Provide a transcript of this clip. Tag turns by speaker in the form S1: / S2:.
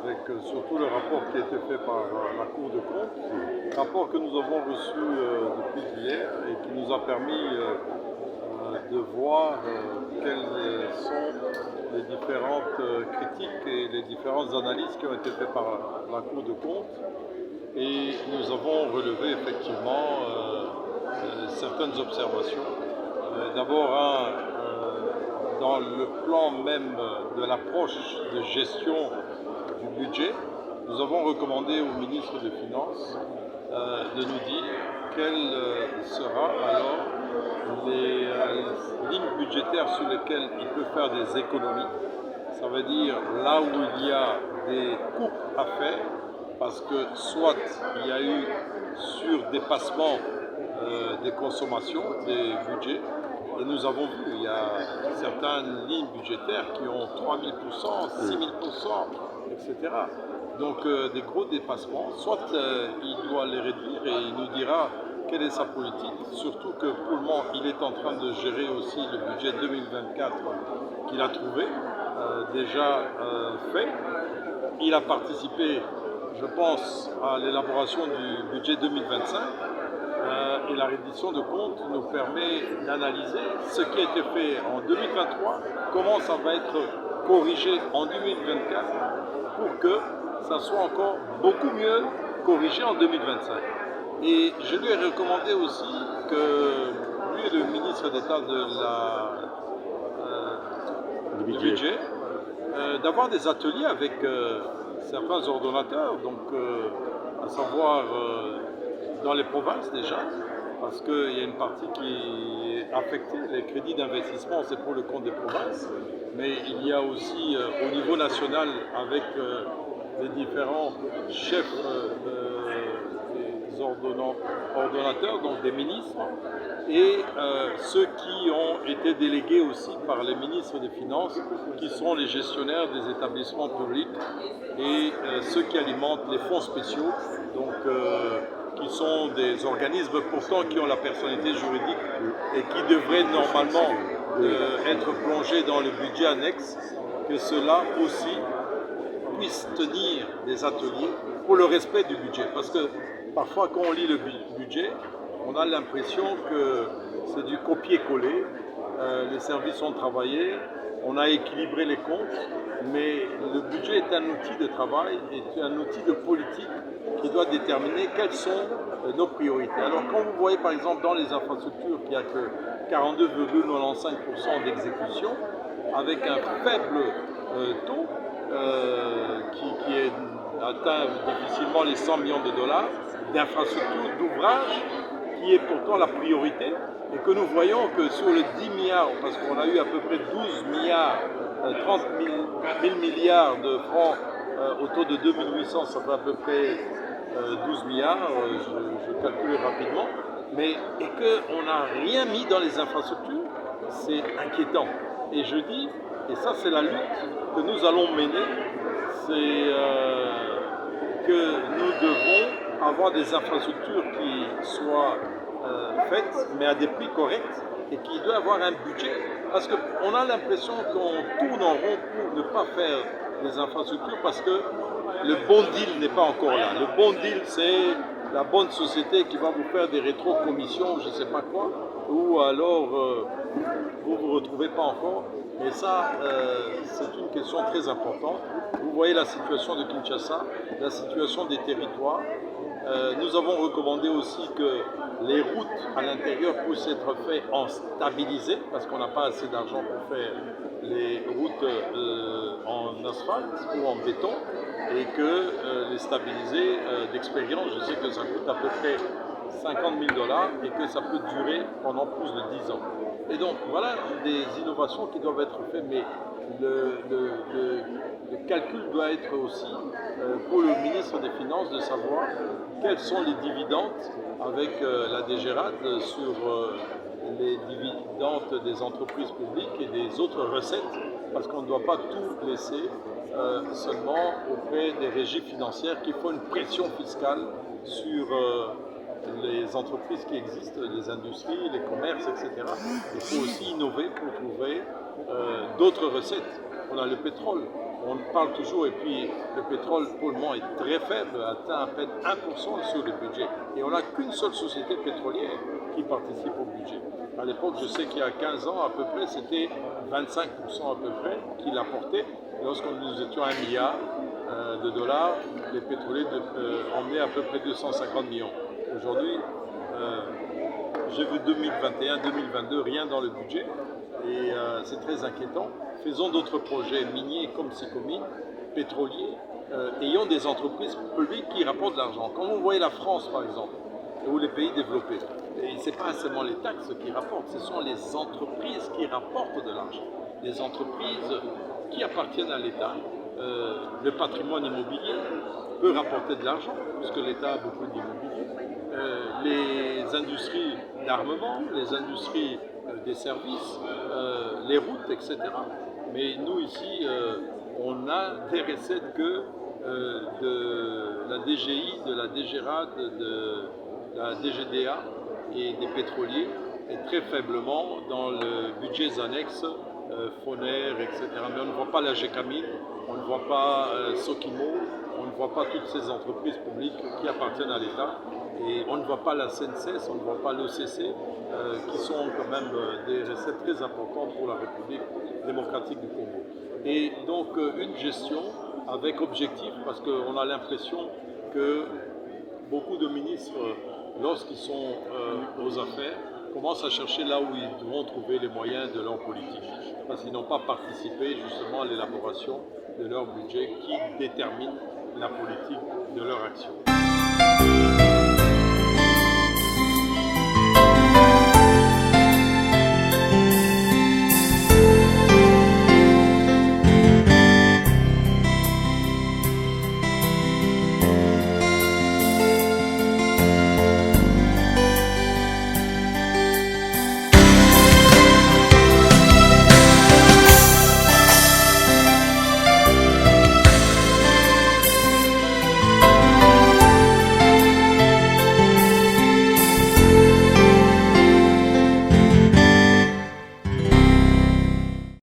S1: avec surtout le rapport qui a été fait par la Cour de compte, rapport que nous avons reçu depuis hier et qui nous a permis de voir quelles sont les différentes critiques et les différentes analyses qui ont été faites par la Cour de compte. Et nous avons relevé effectivement certaines observations. D'abord, dans le plan même de l'approche de gestion du budget, nous avons recommandé au ministre des Finances de nous dire quelles seront alors les lignes budgétaires sur lesquelles il peut faire des économies. Ça veut dire là où il y a des coupes à faire, parce que soit il y a eu surdépassement des consommations, des budgets, et nous avons vu, il y a certaines lignes budgétaires qui ont 3000%, 6000%, etc. Donc des gros dépassements, soit il doit les réduire et il nous dira quelle est sa politique, surtout que pour le moment il est en train de gérer aussi le budget 2024 qu'il a trouvé, déjà fait. Il a participé, je pense, à l'élaboration du budget 2025 et la reddition de comptes nous permet d'analyser ce qui a été fait en 2023, comment ça va être corrigé en 2024 pour que ça soit encore beaucoup mieux corrigé en 2025. Et je lui ai recommandé aussi que lui et le ministre d'État du budget, d'avoir des ateliers avec certains ordonnateurs, donc à savoir dans les provinces déjà, parce qu'il y a une partie qui est affectée, les crédits d'investissement c'est pour le compte des provinces, mais il y a aussi au niveau national avec les différents chefs des ordonnateurs, donc des ministres, et ceux qui ont été délégués aussi par les ministres des Finances, qui sont les gestionnaires des établissements publics et ceux qui alimentent les fonds spéciaux, donc qui sont des organismes pourtant qui ont la personnalité juridique et qui devraient normalement être plongés dans le budget annexe, que cela aussi puisse tenir des ateliers pour le respect du budget. Parce que parfois quand on lit le budget, on a l'impression que c'est du copier-coller, les services ont travaillé, on a équilibré les comptes, mais le budget est un outil de travail, est un outil de politique qui doit déterminer quelles sont nos priorités. Alors quand vous voyez par exemple dans les infrastructures qu'il n'y a que 42,95% d'exécution, avec un faible taux qui est atteint difficilement les 100 millions de dollars d'infrastructures, d'ouvrages, qui est pourtant la priorité, et que nous voyons que sur les 10 milliards, parce qu'on a eu à peu près 12 milliards, 30 000 milliards de francs au taux de 2800, ça fait à peu près 12 milliards, je calcule rapidement, mais et qu'on n'a rien mis dans les infrastructures, c'est inquiétant. Et je dis, et ça c'est la lutte que nous allons mener, c'est que nous devons avoir des infrastructures qui soient faites, mais à des prix corrects, et qui doivent avoir un budget. Parce qu'on a l'impression qu'on tourne en rond pour ne pas faire des infrastructures, parce que le bon deal n'est pas encore là. Le bon deal, c'est la bonne société qui va vous faire des rétro-commissions, je ne sais pas quoi, ou alors vous ne vous retrouvez pas encore. Et ça, c'est une question très importante. Vous voyez la situation de Kinshasa, la situation des territoires. Nous avons recommandé aussi que les routes à l'intérieur puissent être faites en stabilisé, parce qu'on n'a pas assez d'argent pour faire les routes en asphalte ou en béton, et que les stabiliser d'expérience, je sais que ça coûte à peu près 50 000 dollars et que ça peut durer pendant plus de 10 ans. Et donc voilà des innovations qui doivent être faites, mais le calcul doit être aussi pour le ministre des Finances de savoir quels sont les dividendes avec la DGRAD sur les dividendes des entreprises publiques et des autres recettes, parce qu'on ne doit pas tout laisser seulement auprès des régies financières qui font une pression fiscale sur les entreprises qui existent, les industries, les commerces, etc. Il faut aussi innover pour trouver d'autres recettes. On a le pétrole, On parle toujours, et puis le pétrole pour le moment est très faible, atteint à peine 1% sur le budget. Et on n'a qu'une seule société pétrolière qui participe au budget. À l'époque, je sais qu'il y a 15 ans à peu près, c'était 25% à peu près qui l'apportait. Lorsque nous étions à 1 milliard de dollars, les pétroliers emmenaient à peu près 250 millions. Aujourd'hui, j'ai vu 2021, 2022, rien dans le budget, et c'est très inquiétant. Faisons d'autres projets miniers comme Sicomine, pétroliers, ayons des entreprises publiques qui rapportent de l'argent. Quand vous voyez la France, par exemple, ou les pays développés, ce n'est pas seulement les taxes qui rapportent, ce sont les entreprises qui rapportent de l'argent. Les entreprises qui appartiennent à l'État. Le patrimoine immobilier peut rapporter de l'argent, puisque l'État a beaucoup d'immobilier. Les industries d'armement, les industries des services, les routes, etc. Mais nous, ici, on a des recettes que de la DGI, de la DGRAD, de la DGDA et des pétroliers, et très faiblement dans le budget annexe, Foner, etc. Mais on ne voit pas la GECAMIN, on ne voit pas Sokimo, on ne voit pas toutes ces entreprises publiques qui appartiennent à l'État, et on ne voit pas la SNCS, on ne voit pas l'OCC, qui sont quand même des recettes très importantes pour la République démocratique du Congo. Et donc une gestion avec objectif, parce qu'on a l'impression que beaucoup de ministres, lorsqu'ils sont aux affaires, commencent à chercher là où ils devront trouver les moyens de leur politique, parce qu'ils n'ont pas participé justement à l'élaboration de leur budget qui détermine la politique de leur action.